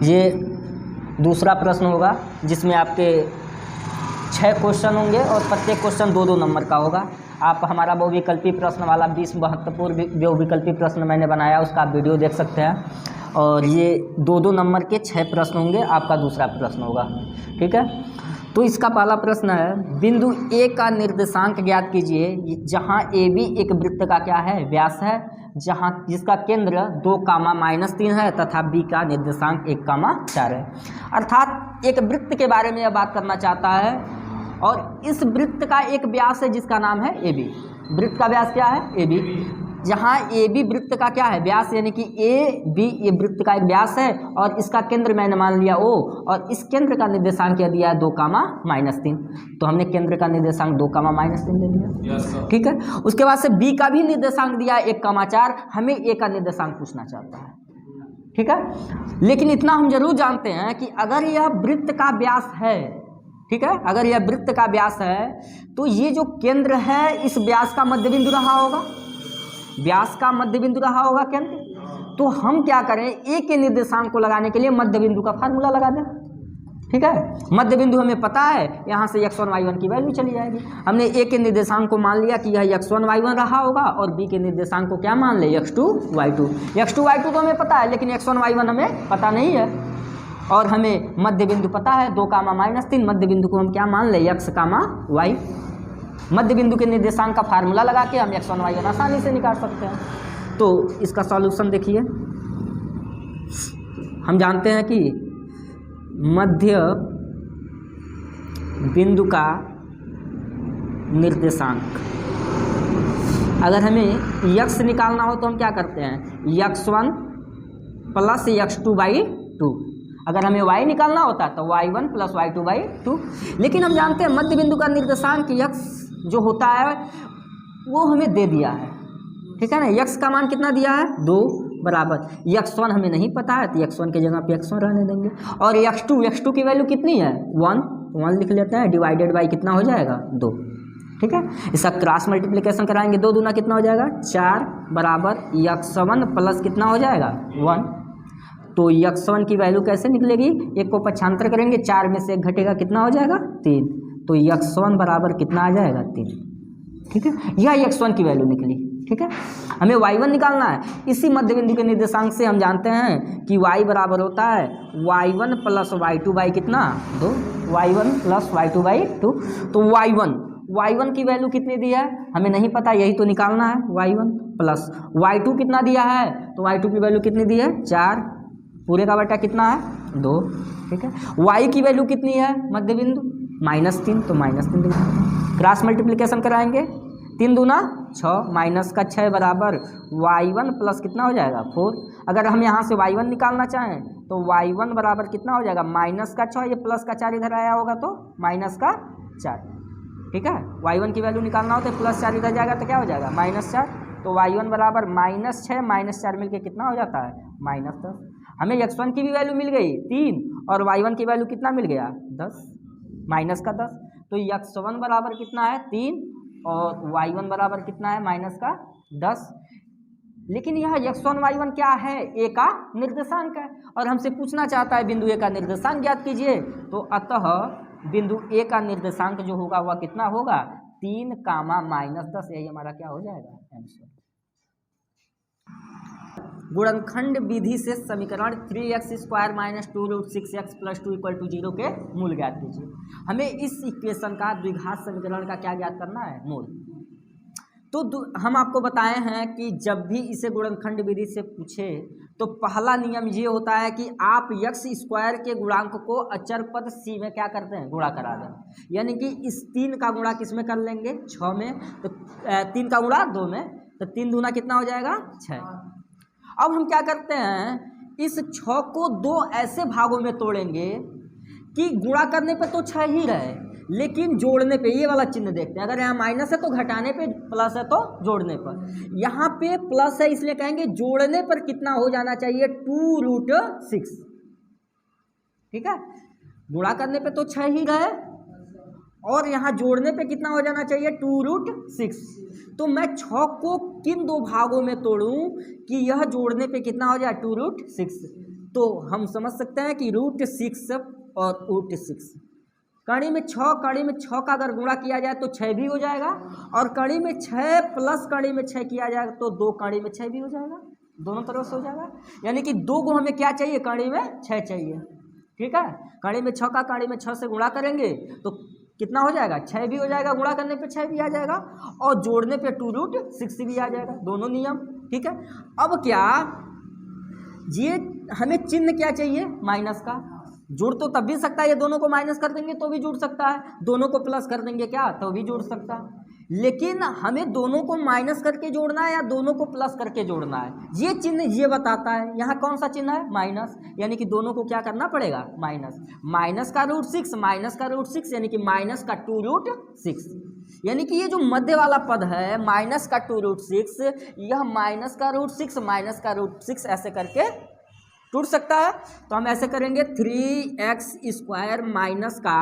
ये दूसरा प्रश्न होगा जिसमें आपके 6 क्वेश्चन होंगे और प्रत्येक क्वेश्चन 2-2 नंबर का होगा। आप हमारा बहुविकल्पी प्रश्न वाला 20 महत्वपूर्ण बहुविकल्पी प्रश्न मैंने बनाया, उसका आप वीडियो देख सकते हैं। और ये 2-2 नंबर के 6 प्रश्न होंगे, आपका दूसरा प्रश्न होगा। ठीक है, तो इसका पहला प्रश्न है, बिंदु ए का निर्देशांक ज्ञात कीजिए जहां ए बी एक वृत्त का क्या है, व्यास है, जहां जिसका केंद्र 2, -3 है तथा बी का निर्देशांक 1, 4 है। अर्थात एक वृत्त के बारे में यह बात करना चाहता है और इस वृत्त का एक व्यास है जिसका नाम है ए बी। वृत्त का व्यास क्या है, ए बी। जहाँ ए बी वृत्त का क्या है, व्यास, यानी कि ए बी ये वृत्त का एक व्यास है और इसका केंद्र मैंने मान लिया ओ, और इस केंद्र का निर्देशांक क्या दिया है, 2, -3। तो हमने केंद्र का निर्देशांक 2, ले लिया। ठीक है, उसके बाद से बी का भी निर्देशांक दिया है 1, 4। हमें ए का निर्देशांक पूछना चाहता है। ठीक है, लेकिन इतना हम जरूर जानते हैं कि अगर यह वृत्त का व्यास है, ठीक है, अगर यह वृत्त का व्यास है तो ये जो केंद्र है इस व्यास का मध्य बिंदु रहा होगा, व्यास का मध्य बिंदु रहा होगा केंद्र। तो हम क्या करें, ए के निर्देशांक को लगाने के लिए मध्य बिंदु का फार्मूला लगा दें। ठीक है, मध्य बिंदु हमें पता है, यहाँ से x1 y1 की वैल्यू चली जाएगी। हमने ए के निर्देशांक को मान लिया कि यह x1 y1 रहा होगा और बी के निर्देशांक को क्या मान ले, x2 y2। x2 y2 तो हमें पता है, लेकिन x1 y1 हमें पता नहीं है। और हमें मध्य बिंदु पता है 2, मध्य बिंदु को हम क्या मान ले, x, y। मध्य बिंदु के निर्देशांक का फार्मूला लगा के हम x1 y1 आसानी से निकाल सकते हैं। तो इसका सॉल्यूशन देखिए, हम जानते हैं कि मध्य बिंदु का निर्देशांक, अगर हमें x निकालना हो तो हम क्या करते हैं, x1 + x2/2। अगर हमें y निकालना होता है तो y1 + y2/2। लेकिन हम जानते हैं मध्य बिंदु का निर्देशांक x जो होता है वो हमें दे दिया है। ठीक है ना, x का मान कितना दिया है, 2 बराबर x1 हमें नहीं पता है तो x1 की जगह पे x1 रहने देंगे। और x2 की वैल्यू कितनी है, 1 लिख लेते हैं, डिवाइडेड बाई कितना हो जाएगा, 2। ठीक है, इसका क्रॉस मल्टीप्लिकेशन कराएंगे, 2 दूना कितना हो जाएगा, 4 बराबर x1 प्लस कितना हो जाएगा, 1। तो x1 की वैल्यू कैसे निकलेगी, 1 को पक्षांतर करेंगे, 4 में से 1 घटेगा, कितना हो जाएगा, 3। तो x1 बराबर कितना आ जाएगा, 3। ठीक है, यह x1 की वैल्यू निकली। ठीक है, हमें y1 निकालना है। इसी मध्य बिंदु के निर्देशांक से हम जानते हैं कि y बराबर होता है y1 + y2 कितना, 2, y1 + y2/2। तो y1 की वैल्यू कितनी दी है हमें नहीं पता, यही तो निकालना है। y1 + y2 कितना दिया है, तो y2 की वैल्यू कितनी दी है, 4, पूरे का बटा कितना है, 2। ठीक है, y की वैल्यू कितनी है मध्य बिंदु, -3, तो -3 क्रॉस मल्टीप्लिकेशन कराएंगे, 3 दूना 6, माइनस का 6 बराबर y1 प्लस कितना हो जाएगा, 4। अगर हम यहाँ से y1 निकालना चाहें तो y1 बराबर कितना हो जाएगा, -6, ये प्लस का 4 इधर आया होगा तो -4। ठीक है, y1 की वैल्यू निकालना हो तो +4 इधर जाएगा तो क्या हो जाएगा, -4। तो y1 बराबर -6 -4 मिलके कितना हो जाता है, -10। हमें x1 की भी वैल्यू मिल गई 3 और y1 की वैल्यू कितना मिल गया, 10, -10। तो x1 बराबर कितना है, 3 और y1 बराबर कितना है, -10। लेकिन यह x1 y1 क्या है, a का निर्देशांक है और हमसे पूछना चाहता है बिंदु a का निर्देशांक ज्ञात कीजिए। तो अतः बिंदु a का निर्देशांक जो होगा वह कितना होगा, 3, -10। यही हमारा क्या हो जाएगा, आंसर। गुणनखंड विधि से समीकरण 3x² - 2√6x + 2 = 0 के मूल ज्ञात कीजिए। हमें इस इक्वेशन का द्विघात समीकरण का क्या ज्ञात करना है, मूल। तो हम आपको बताए हैं कि जब भी इसे गुणनखंड विधि से पूछे तो पहला नियम ये होता है कि आप x² के गुणांक को अचर पद c में क्या करते हैं, गुणा करा दें। यानी कि इस 3 का गुणा किस में कर लेंगे, 6 में। तो 3 का गुणा 2 में, तो 3 दूना कितना हो जाएगा, 6। अब हम क्या करते हैं, इस 6 को 2 ऐसे भागों में तोड़ेंगे कि गुणा करने पे तो 6 ही रहे, लेकिन जोड़ने पे, ये वाला चिन्ह देखते हैं, अगर यहाँ माइनस है तो घटाने पे, प्लस है तो जोड़ने पर। यहाँ पे प्लस है इसलिए कहेंगे जोड़ने पर कितना हो जाना चाहिए, 2√6। ठीक है, गुणा करने पे तो 6 ही रहे और यहाँ जोड़ने पे कितना हो जाना चाहिए, 2√6। तो मैं 6 को किन 2 भागों में तोड़ूं कि यह जोड़ने पे कितना हो जाए, 2√6। तो हम समझ सकते हैं कि √6 और √6 कड़ी में 6, कड़ी में 6 का अगर गुणा किया जाए तो 6 भी हो जाएगा, और कड़ी में 6 प्लस कड़ी में 6 किया जाएगा तो 2 कड़ी में 6 भी हो जाएगा, दोनों तरफ से हो जाएगा। यानी कि 2 को हमें क्या चाहिए, कड़ी में 6 चाहिए। ठीक है, कड़ी में 6 का कड़ी में 6 से गुणा करेंगे तो कितना हो जाएगा, 6 भी हो जाएगा, गुणा करने पे 6 भी आ जाएगा, और जोड़ने पे 2√6 भी आ जाएगा, दोनों नियम। ठीक है, अब क्या ये हमें चिन्ह क्या चाहिए, माइनस का। जुड़ तो तब भी सकता है, ये दोनों को माइनस कर देंगे तो भी जुड़ सकता है, दोनों को प्लस कर देंगे क्या तो भी जुड़ सकता है, लेकिन हमें दोनों को माइनस करके जोड़ना है या दोनों को प्लस करके जोड़ना है, ये चिन्ह ये बताता है। यहाँ कौन सा चिन्ह है, माइनस, यानी कि दोनों को क्या करना पड़ेगा, माइनस। माइनस का √6 माइनस का √6 यानी कि माइनस का 2√6, यानी कि ये जो मध्य वाला पद है माइनस का 2√6, यह माइनस का √6 माइनस का √6 ऐसे करके टूट सकता है। तो हम ऐसे करेंगे 3x² माइनस का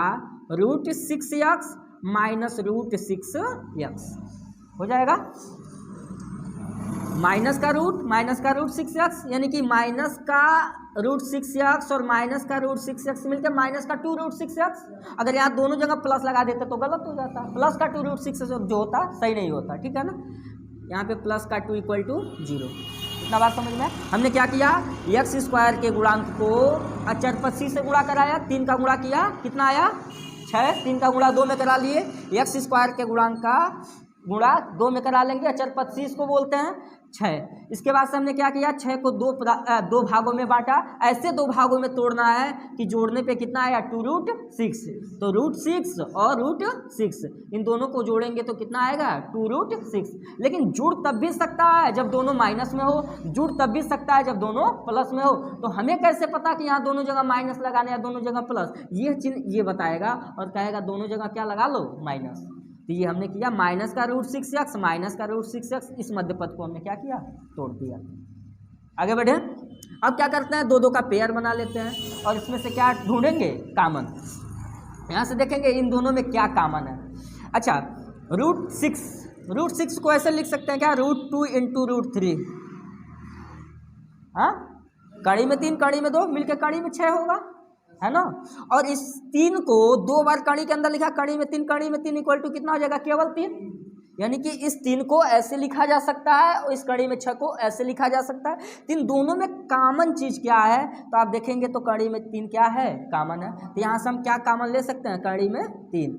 √6x माइनस √6x हो जाएगा, माइनस का √6x यानी कि माइनस का √6x और माइनस का √6x मिलकर माइनस का 2√6x। अगर यहाँ दोनों जगह प्लस लगा देते तो गलत हो जाता, प्लस का 2√6 जो होता सही नहीं होता। ठीक है ना, यहाँ पे प्लस का 2 = 0। इतना बात समझ में। हमने क्या किया, x² के गुणांक को अचर पद c से गुणा कराया, 3 का गुणा किया, कितना आया 6, 3 का गुणा 2 में करा लिए, x² के गुणांक का गुणा 2 में करा लेंगे, अचर पद c इसको बोलते हैं 6। इसके बाद से हमने क्या किया, 6 को दो भागों में बांटा, ऐसे 2 भागों में तोड़ना है कि जोड़ने पे कितना आया 2√6, तो √6 और √6 इन दोनों को जोड़ेंगे तो कितना आएगा 2√6। लेकिन जुड़ तब भी सकता है जब दोनों माइनस में हो, जुड़ तब भी सकता है जब दोनों प्लस में हो। तो हमें कैसे पता कि यहाँ दोनों जगह माइनस लगाने या दोनों जगह प्लस, ये चिन्ह ये बताएगा और कहेगा दोनों जगह क्या लगा लो, माइनस। तो ये हमने किया माइनस का √6x माइनस का √6x, इस मध्य पद को हमने क्या किया, तोड़ दिया। आगे बढ़े, अब क्या करते हैं, 2 का पेयर बना लेते हैं और इसमें से क्या ढूंढेंगे, कॉमन। यहाँ से देखेंगे इन दोनों में क्या कॉमन है। अच्छा, √6 को ऐसे लिख सकते हैं क्या, √2 × √3, हाँ, कड़ी में 3 कड़ी में 2 मिलकर कड़ी में 6 होगा, है ना। और इस 3 को 2 बार कड़ी के अंदर लिखा, कड़ी में 3 = कितना हो जाएगा, केवल 3। यानी कि इस 3 को ऐसे लिखा जा सकता है और इस कड़ी में 6 को ऐसे लिखा जा सकता है। इन दोनों में कॉमन चीज़ क्या है, तो आप देखेंगे तो कड़ी में 3 क्या है, कॉमन है। तो यहाँ से हम क्या कॉमन ले सकते हैं, कड़ी में 3,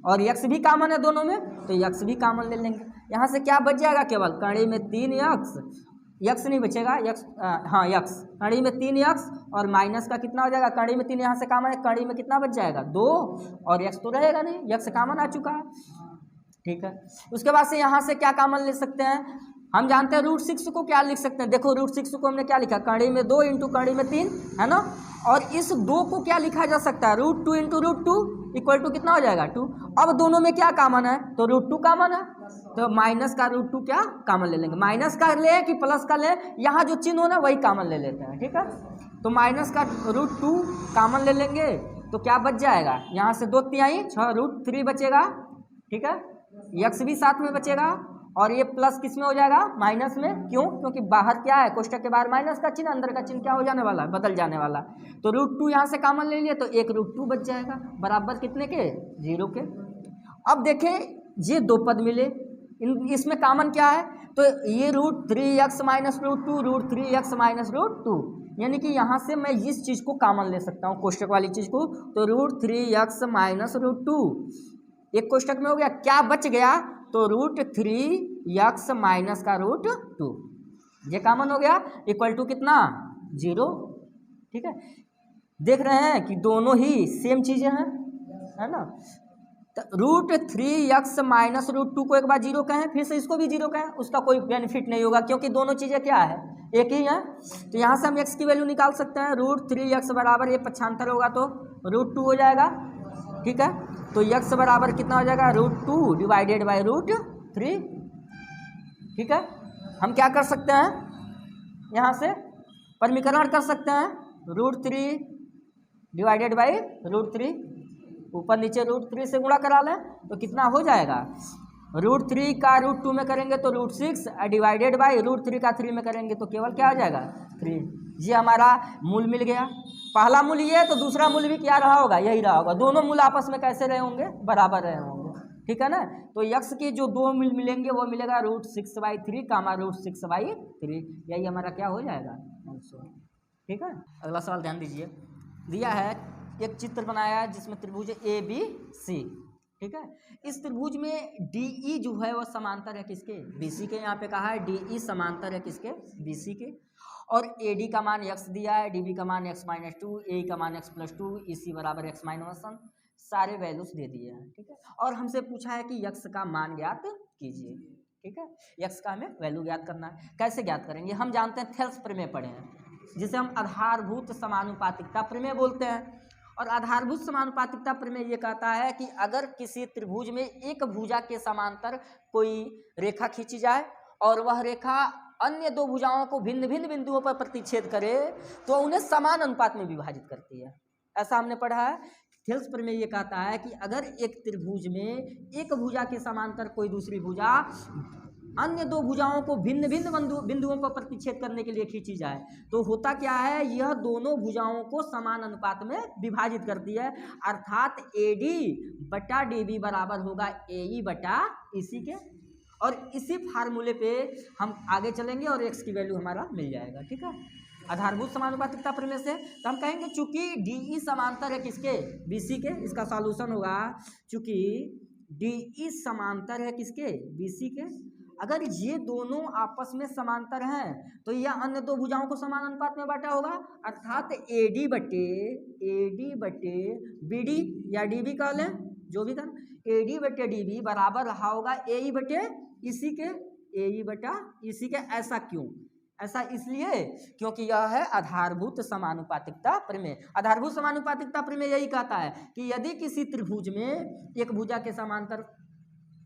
और x भी कॉमन है दोनों में, तो x भी कॉमन ले लेंगे। यहाँ से क्या बच जाएगा, केवल कड़ी में 3x, x नहीं बचेगा, x कड़ी में 3x और माइनस का कितना हो जाएगा, कड़ी में 3 यहाँ से कॉमन है, कड़ी में कितना बच जाएगा 2, और x तो रहेगा नहीं, x कॉमन आ चुका है। ठीक है, उसके बाद से यहाँ से क्या कॉमन ले सकते हैं, हम जानते हैं √6 को क्या लिख सकते हैं, देखो √6 को हमने क्या लिखा, कड़ी में 2 × कड़ी में 3, है ना। और इस 2 को क्या लिखा जा सकता है, √2 × √2 = कितना हो जाएगा 2। अब दोनों में क्या कॉमन है, तो √2 कॉमन है, तो माइनस का √2 क्या कॉमन ले लेंगे, माइनस का ले कि प्लस का ले, यहाँ जो चिन्ह हो ना वही कॉमन ले लेते हैं। ठीक है, तो माइनस का √2 कॉमन ले लेंगे तो क्या बच जाएगा, यहाँ से 2 तिहाई 6, √3 बचेगा। ठीक है, x भी साथ में बचेगा, और ये प्लस किस में हो जाएगा, माइनस में। क्यों, क्योंकि बाहर क्या है, कोष्टक के बाहर माइनस का चिन्ह, अंदर का चिन्ह क्या हो जाने वाला है, बदल जाने वाला। तो √2 यहाँ से कॉमन ले लिए तो एक √2 बच जाएगा, बराबर कितने के, 0 के। अब देखें ये 2 पद मिले, इसमें कॉमन क्या है, तो ये √3x - √2 √3x - √2, यानी कि यहाँ से मैं इस चीज़ को कॉमन ले सकता हूँ, कोष्टक वाली चीज़ को। तो √3x - √2 एक कोष्टक में हो गया, क्या बच गया, तो √3x माइनस का √2, ये कॉमन हो गया, = कितना 0। ठीक है, देख रहे हैं कि दोनों ही सेम चीज़ें हैं, है ना। तो √3x - √2 को एक बार 0 कहें, फिर से इसको भी 0 कहें, उसका कोई बेनिफिट नहीं होगा क्योंकि दोनों चीज़ें क्या है, एक ही है। तो यहाँ से हम x की वैल्यू निकाल सकते हैं, √3x बराबर, ये पक्षांतर होगा तो √2 हो जाएगा। ठीक है, तो x बराबर कितना हो जाएगा, √2 / √3। ठीक है, हम क्या कर सकते हैं, यहाँ से परमीकरण कर सकते हैं, √3 / √3, ऊपर नीचे √3 से गुणा करा लें तो कितना हो जाएगा, √3 का √2 में करेंगे तो √6 डिवाइडेड बाई √3 का 3 में करेंगे तो केवल क्या आ जाएगा 3। ये हमारा मूल मिल गया। पहला मूल ये है तो दूसरा मूल भी क्या रहा होगा, यही रहा होगा। दोनों मूल आपस में कैसे रहे होंगे, बराबर रहे होंगे, ठीक है ना। तो यक्स के जो दो मूल मिलेंगे वो मिलेगा √6/3 का √6/3, यही हमारा क्या हो जाएगा आंसर, ठीक है। अगला सवाल ध्यान दीजिए, दिया है एक चित्र बनाया है जिसमें त्रिभुज ABC, ठीक है। इस त्रिभुज में DE जो है वो समांतर है किसके, BC के। यहाँ पे कहा है DE समांतर है किसके, BC के। और AD का मान x दिया है, DB का मान x-2, AE का मान x+2, EC बराबर x-1, सारे वैल्यूज दे दिए हैं, ठीक है। और हमसे पूछा है कि x का मान ज्ञात कीजिए, ठीक है। x का हमें वैल्यू ज्ञात करना है। कैसे ज्ञात करेंगे, हम जानते हैं थेल्स प्रमेय पढ़े हैं, जिसे हम आधारभूत समानुपातिकता प्रमेय बोलते हैं। और आधारभूत समानुपातिकता प्रमेय ये कहता है कि अगर किसी त्रिभुज में एक भुजा के समांतर कोई रेखा खींची जाए और वह रेखा अन्य दो भुजाओं को भिन्न भिन्न बिंदुओं पर प्रतिच्छेद करे तो उन्हें समान अनुपात में विभाजित करती है। ऐसा हमने पढ़ा है। थेल्स प्रमेय ये कहता है कि अगर एक त्रिभुज में एक भुजा के समांतर कोई दूसरी भुजा अन्य दो भुजाओं को भिन्न भिन्न बिंदुओं पर प्रतिच्छेद करने के लिए खींची जाए तो होता क्या है, यह दोनों भुजाओं को समान अनुपात में विभाजित करती है। अर्थात AD/DB बराबर होगा AE/EC के। और इसी फार्मूले पे हम आगे चलेंगे और x की वैल्यू हमारा मिल जाएगा, ठीक है। आधारभूत समानुपातिकता प्रमेय से तो हम कहेंगे चूंकि DE समांतर है किसके, BC के, इसका सॉल्यूशन होगा चूंकि DE समांतर है किसके, BC के। अगर ये दोनों आपस में समांतर हैं तो यह अन्य दो भुजाओं को समान अनुपात में बांटा होगा। अर्थात AD/BD या DB कह लें, जो भी कर, AD/DB बराबर रहा होगा AE/EC के, AE/EC के। ऐसा क्यों, ऐसा इसलिए क्योंकि यह है आधारभूत समानुपातिकता प्रमेय। आधारभूत समानुपातिकता प्रमेय यही कहता है कि यदि किसी त्रिभुज में एक भुजा के समांतर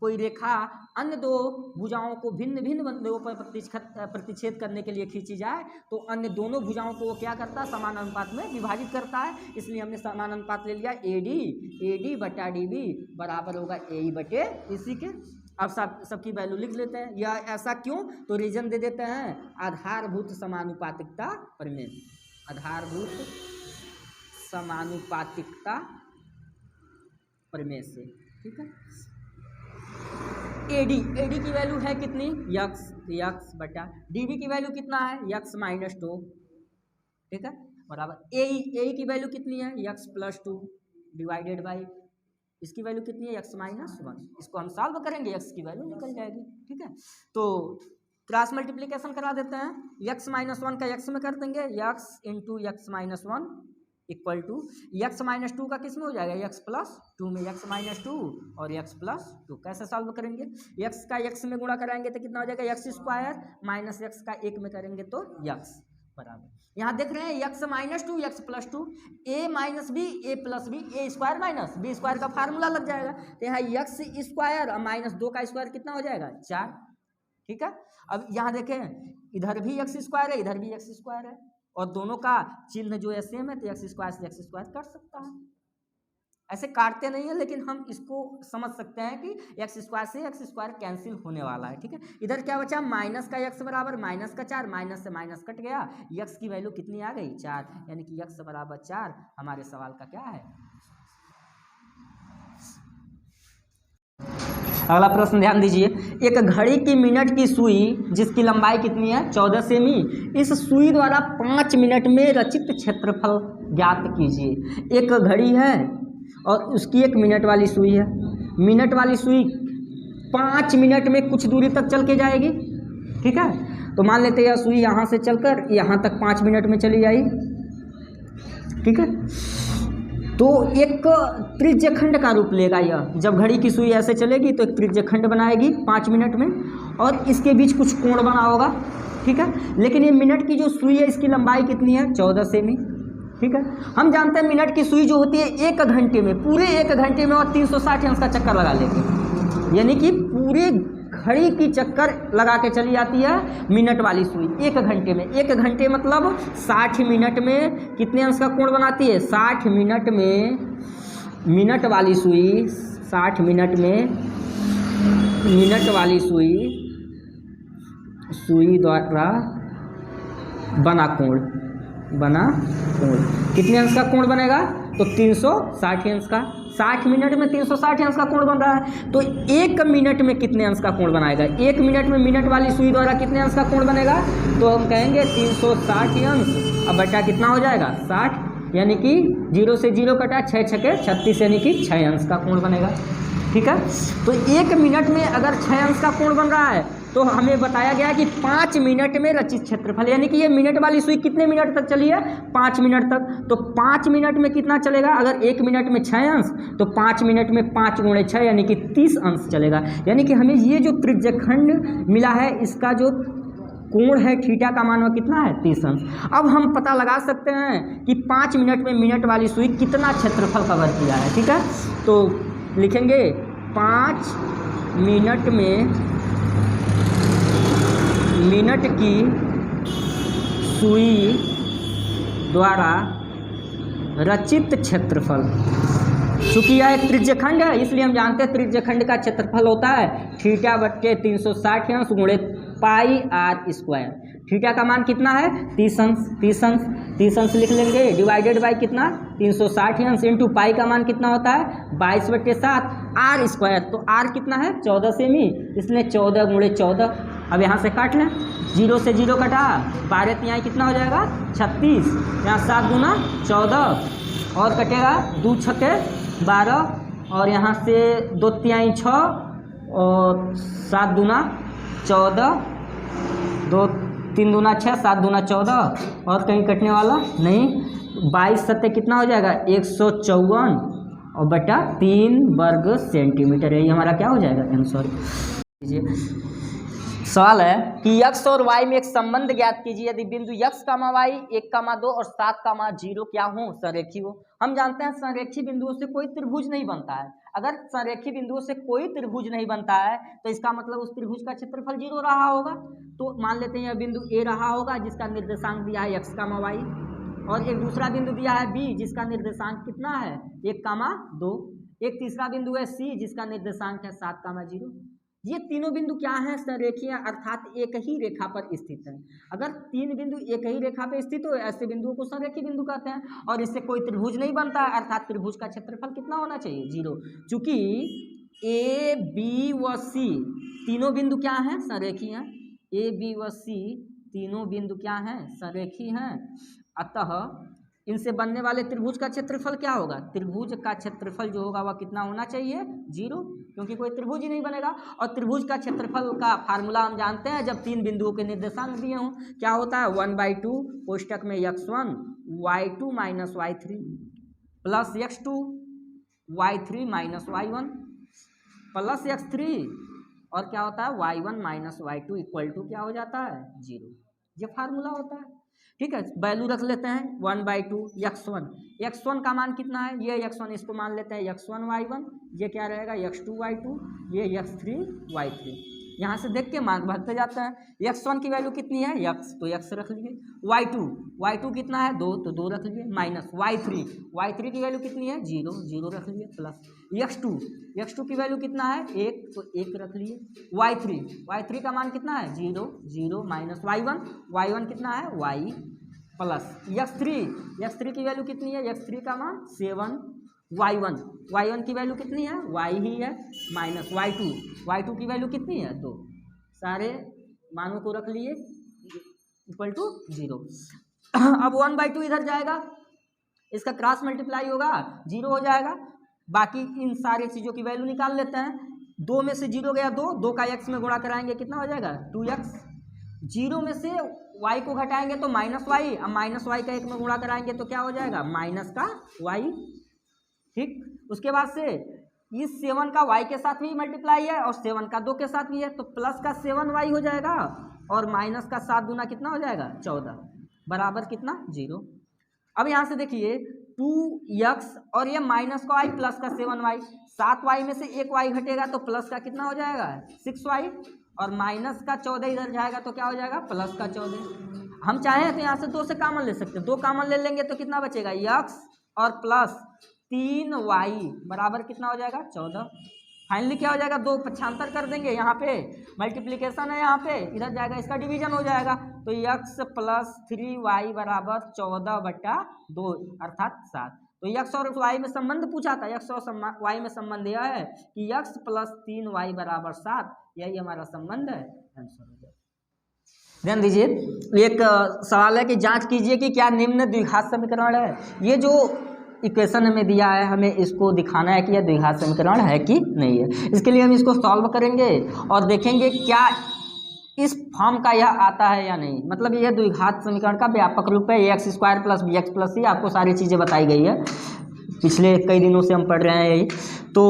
कोई रेखा अन्य दो भुजाओं को भिन्न भिन्न बिंदुओं पर प्रतिच्छेद करने के लिए खींची जाए तो अन्य दोनों भुजाओं को वो क्या करता है, समान अनुपात में विभाजित करता है। इसलिए हमने समान अनुपात ले लिया। AD/DB बराबर होगा AE/EC के। अब सबकी वैल्यू लिख लेते हैं। यह ऐसा क्यों, तो रीजन दे देते हैं, आधारभूत समानुपातिकता प्रमेय, आधारभूत समानुपातिकता प्रमेय से, ठीक है। AD की वैल्यू है कितनी, x/DB की वैल्यू कितना है, x-2, ठीक है, बराबर AE की वैल्यू कितनी है, x+2 डिवाइडेड बाई इसकी वैल्यू कितनी है, x-1। इसको हम सॉल्व करेंगे, x की वैल्यू निकल जाएगी, ठीक है। तो क्रॉस मल्टीप्लिकेशन करा देते हैं। x-1 का x में कर देंगे, x × x-1 equal to x-2 का किस में हो जाएगा, x+2 में, x-2 और x+2। कैसे सॉल्व करेंगे, x का x में गुणा कराएंगे तो कितना हो जाएगा, x² - x का 1 में करेंगे तो x बराबर, यहाँ देख रहे हैं x-2 x+2 a-b a+b a² - b² का फार्मूला लग जाएगा। तो यहाँ x² - 2 का स्क्वायर कितना हो जाएगा, 4, ठीक है। अब यहाँ देखें, इधर भी x² है, इधर भी x² है, और दोनों का चिन्ह जो है सेम है, तो x² से x² कट सकता है। ऐसे काटते नहीं है, लेकिन हम इसको समझ सकते हैं कि x² से x² कैंसिल होने वाला है, ठीक है। इधर क्या बचा, माइनस का x बराबर माइनस का 4, माइनस से माइनस कट गया, x की वैल्यू कितनी आ गई, 4, यानी कि x बराबर 4 हमारे सवाल का क्या है। अगला प्रश्न ध्यान दीजिए, एक घड़ी की मिनट की सुई जिसकी लंबाई कितनी है, 14 सेमी, इस सुई द्वारा 5 मिनट में रचित क्षेत्रफल ज्ञात कीजिए। एक घड़ी है और उसकी एक मिनट वाली सुई है। मिनट वाली सुई 5 मिनट में कुछ दूरी तक चल के जाएगी, ठीक है। तो मान लेते हैं यह सुई यहाँ से चलकर यहाँ तक 5 मिनट में चली जाएगी, ठीक है। तो एक त्रिज्यखंड का रूप लेगा यह। जब घड़ी की सुई ऐसे चलेगी तो एक त्रिज्यखंड बनाएगी 5 मिनट में, और इसके बीच कुछ कोण बना होगा, ठीक है। लेकिन ये मिनट की जो सुई है इसकी लंबाई कितनी है, 14 सेमी, ठीक है। हम जानते हैं मिनट की सुई जो होती है 1 घंटे में, पूरे 1 घंटे में और 360 अंश का चक्कर लगा लेगी, यानी कि पूरे घड़ी की चक्कर लगा के चली जाती है मिनट वाली सुई 1 घंटे में। 1 घंटे मतलब 60 मिनट में कितने अंश का कोण बनाती है, 60 मिनट में मिनट वाली सुई 60 मिनट में मिनट वाली सुई द्वारा बना कोण कितने अंश का कोण बनेगा? तो 360 अंश का। 60 मिनट में 360 अंश का कोण बन रहा है, तो 1 मिनट में कितने अंश का कोण बनाएगा? 1 मिनट में मिनट वाली सुई द्वारा कितने अंश का कोण बनेगा? तो हम कहेंगे 360 अंश, अब बटा कितना हो जाएगा? 60, यानी कि 0 से 0 कटा, 6 छके 36, यानी कि 6 अंश का कोण बनेगा। ठीक है, तो 1 मिनट में अगर 6 अंश का कोण बन रहा है तो हमें बताया गया है कि 5 मिनट में रचित क्षेत्रफल, यानी कि ये मिनट वाली सुई कितने मिनट तक चली है? 5 मिनट तक। तो 5 मिनट में कितना चलेगा? अगर 1 मिनट में 6 अंश, तो 5 मिनट में 5 × 6 यानी कि 30 अंश चलेगा। यानी कि हमें ये जो त्रिज्यखंड मिला है, इसका जो कोण है थीटा का मान कितना है? 30 अंश। अब हम पता लगा सकते हैं कि 5 मिनट में मिनट वाली सुई कितना क्षेत्रफल कवर किया है। ठीक है, तो लिखेंगे 5 मिनट में मिनट की सुई द्वारा रचित क्षेत्रफल। चूंकि यह एक त्रिज्यखंड है, इसलिए हम जानते हैं त्रिज्यखंड का क्षेत्रफल होता है थीटा बट्टे 360 अंश गुणे पाई r स्क्वायर। थीटा का मान कितना है? 30 अंश। 30 अंश लिख लेंगे, डिवाइडेड बाई कितना? 360 अंश इंटू पाई का मान कितना होता है? 22/7 r स्क्वायर। तो r कितना है? 14 सेमी, इसलिए 14 × 14। अब यहाँ से काट लें, 0 से 0 कटा, 12 तिहाई कितना हो जाएगा? 36, यहाँ 7 दूना 14 और कटेगा 2 छक्के 12, और यहाँ से 2 तिहाई 6 और 7 दूना 14, 2 3 दूना 6, 7 दूना 14, और कहीं कटने वाला नहीं। 22 सत्ते कितना हो जाएगा? 154 और बटा 3 वर्ग सेंटीमीटर। यही हमारा क्या हो जाएगा? आंसर। सवाल है कि x और y में एक संबंध ज्ञात कीजिए यदि बिंदु x, y 1, 2 और 7, 0 क्या हो? संरेखी हो। हम जानते हैं संरेखी बिंदुओं से कोई त्रिभुज नहीं बनता है। अगर संरेखी बिंदुओं से कोई त्रिभुज नहीं बनता है तो इसका मतलब उस त्रिभुज का क्षेत्रफल 0 रहा होगा। तो मान लेते हैं यह बिंदु A रहा होगा जिसका निर्देशांक दिया है x, y, और एक दूसरा बिंदु दिया है B जिसका निर्देशांक कितना है? 1, 2। एक तीसरा बिंदु है C जिसका निर्देशांक है 7, 0। ये तीनों बिंदु क्या हैं? संरेखीय, अर्थात एक ही रेखा पर स्थित है। अगर 3 बिंदु एक ही रेखा पर स्थित हो, ऐसे बिंदुओं को संरेखी बिंदु कहते हैं। और इससे कोई त्रिभुज नहीं बनता है, अर्थात त्रिभुज का क्षेत्रफल कितना होना चाहिए? 0। चूंकि A, B व C तीनों बिंदु क्या हैं? संरेखी हैं। A, B व C तीनों बिंदु क्या हैं? संरेखी हैं। अतः इनसे बनने वाले त्रिभुज का क्षेत्रफल क्या होगा? त्रिभुज का क्षेत्रफल जो होगा वह कितना होना चाहिए? 0, क्योंकि कोई त्रिभुज ही नहीं बनेगा। और त्रिभुज का क्षेत्रफल का फार्मूला हम जानते हैं, जब 3 बिंदुओं के निर्देशांक दिए हों, क्या होता है? 1/2 कोष्टक में x1 y2 - y3 plus x2 y3 - y1 plus x3, और क्या होता है? y1 - y2 इक्वल टू क्या हो जाता है? 0। ये फार्मूला होता है। ठीक है, वैल्यू रख लेते हैं 1/2 x1 का मान कितना है? ये x1, इसको मान लेते हैं x1 y1, ये क्या रहेगा? x2 y2, ये x3 y3। यहाँ से देख के मान बढ़ते जाते हैं। x1 की वैल्यू कितनी है? x, तो x रख लीजिए। y2 कितना है? 2, तो 2 रख लीजिए। माइनस y3 की वैल्यू कितनी है? 0 रख लीजिए। प्लस x2 की वैल्यू कितना है? 1, तो 1 रख लीजिए। y3 का मान कितना है? 0 माइनस y1 कितना है? y प्लस x3 की वैल्यू कितनी है? x3 का मान 7, y1 की वैल्यू कितनी है? y ही है, माइनस y2 की वैल्यू कितनी है? 2। सारे मानों को रख लिए इक्वल टू 0। अब 1/2 इधर जाएगा, इसका क्रॉस मल्टीप्लाई होगा, 0 हो जाएगा। बाकी इन सारी चीज़ों की वैल्यू निकाल लेते हैं। 2 में से 0 गया 2 का x में गुणा कराएंगे कितना हो जाएगा? 2x। 0 में से y को घटाएंगे तो -y, अब -y का 1 में गुणा कराएंगे तो क्या हो जाएगा? माइनस का y। ठीक, उसके बाद से इस 7 का y के साथ भी मल्टीप्लाई है और 7 का 2 के साथ भी है, तो प्लस का 7y हो जाएगा और माइनस का 7 दूना कितना हो जाएगा? 14 बराबर कितना? 0। अब यहाँ से देखिए 2x और ये माइनस का y प्लस का 7y, 7y में से 1y घटेगा तो प्लस का कितना हो जाएगा? 6y, और माइनस का 14 इधर जाएगा तो क्या हो जाएगा? प्लस का 14। हम चाहें तो यहाँ से 2 से कॉमन ले सकते हैं, 2 कॉमन ले लेंगे तो कितना बचेगा? x और प्लस 3y बराबर कितना हो जाएगा? 14। फाइनली क्या हो जाएगा, 2 पक्षांतर कर देंगे, यहाँ पे मल्टीप्लीकेशन है, यहाँ पे इधर जाएगा, इसका डिवीजन हो जाएगा। तो x प्लस 3y बराबर 14/2 अर्थात 7। तो x और y में संबंध पूछा था, x और y में संबंध यह है कि x प्लस 3y बराबर 7, यही हमारा संबंध है। आंसर हो गया। ध्यान दीजिए, एक सवाल है कि जांच कीजिए कि क्या निम्न द्विघात समीकरण है। ये जो इक्वेशन हमें दिया है, हमें इसको दिखाना है कि यह द्विघात समीकरण है कि नहीं है। इसके लिए हम इसको सॉल्व करेंगे और देखेंगे क्या इस फॉर्म का यह आता है या नहीं। मतलब यह द्विघात समीकरण का व्यापक रूप है, x square plus B X plus C. आपको सारी चीज़ें बताई गई है, पिछले कई दिनों से हम पढ़ रहे हैं यही। तो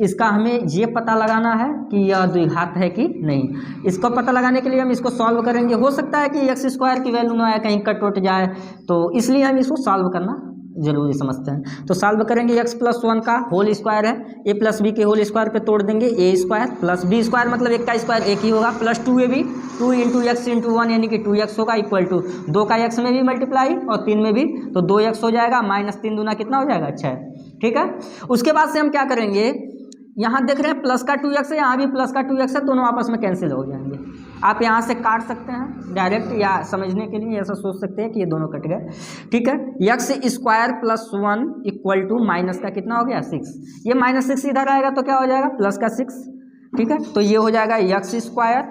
इसका हमें ये पता लगाना है कि यह द्विघात है कि नहीं। इसको पता लगाने के लिए हम इसको सॉल्व करेंगे। हो सकता है कि एक्स स्क्वायर की वैल्यू ना आए, कहीं कट उट जाए, तो इसलिए हम इसको सॉल्व करना जरूरी समझते हैं। तो सॉल्व करेंगे, x प्लस 1 का होल स्क्वायर है, a प्लस बी के होल स्क्वायर पे तोड़ देंगे, a square plus B square मतलब एक का स्क्वायर एक ही होगा, plus 2ab 2 into x into 1 यानी कि 2x होगा, इक्वल टू 2 का x में भी मल्टीप्लाई और 3 में भी, तो 2x हो जाएगा, माइनस 3 दूना कितना हो जाएगा, 6। ठीक है। उसके बाद से हम क्या करेंगे, यहाँ देख रहे हैं प्लस का 2x है, यहाँ भी प्लस का 2x है, दोनों आपस में कैंसिल हो जाएंगे। आप यहाँ से काट सकते हैं डायरेक्ट, या समझने के लिए ऐसा सोच सकते हैं कि ये दोनों कट गए। ठीक है। X square plus 1 equal to minus का कितना हो गया, 6। ये माइनस 6 इधर आएगा तो क्या हो जाएगा, प्लस का 6। ठीक है। तो ये हो जाएगा एक्स स्क्वायर,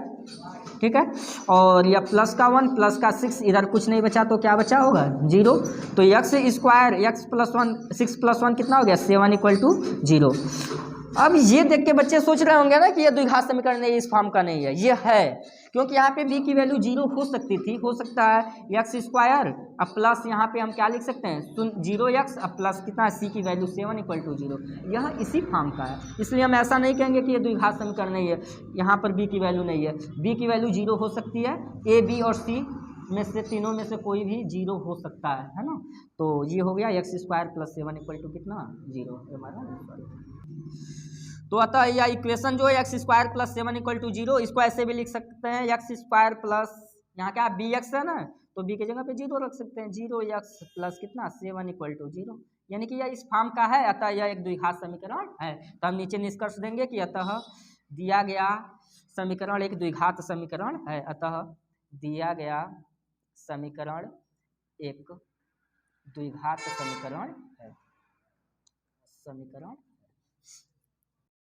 ठीक है, और यह प्लस का 1 प्लस का 6, इधर कुछ नहीं बचा तो क्या बचा होगा, 0। तो x square x plus 1 6 plus 1 कितना हो गया, 7 इक्वल टू 0। अब ये देख के बच्चे सोच रहे होंगे ना कि ये द्विघात समीकरण नहीं, इस फॉर्म का नहीं है। ये है, क्योंकि यहाँ पे b की वैल्यू 0 हो सकती थी, हो सकता है एक्स स्क्वायर अब प्लस यहाँ पे हम क्या लिख सकते हैं, 0x अब प्लस कितना है, c की वैल्यू 7 इक्वल टू 0। यह इसी फॉर्म का है, इसलिए हम ऐसा नहीं कहेंगे कि ये द्विघात समीकरण नहीं है। यहाँ पर b की वैल्यू नहीं है, b की वैल्यू 0 हो सकती है, a b और c में से तीनों में से कोई भी 0 हो सकता है ना। तो ये हो गया X square plus 7 equal to कितना, 0 हमारा। तो अतः यह इक्वेशन जो है X square plus 7 equal to 0, इसको ऐसे भी लिख सकते हैं, एक्स स्क्वायर प्लस यहाँ क्या बी एक्स है ना, तो बी की जगह पे 0 रख सकते हैं, 0x प्लस कितना 7 इक्वल टू 0, यानी कि यह इस फॉर्म का है। अतः यह एक द्विघात समीकरण है। तो हम नीचे निष्कर्ष देंगे कि अतः दिया गया समीकरण एक द्विघात समीकरण है। अतः दिया गया समीकरण एक द्विघात समीकरण है, समीकरण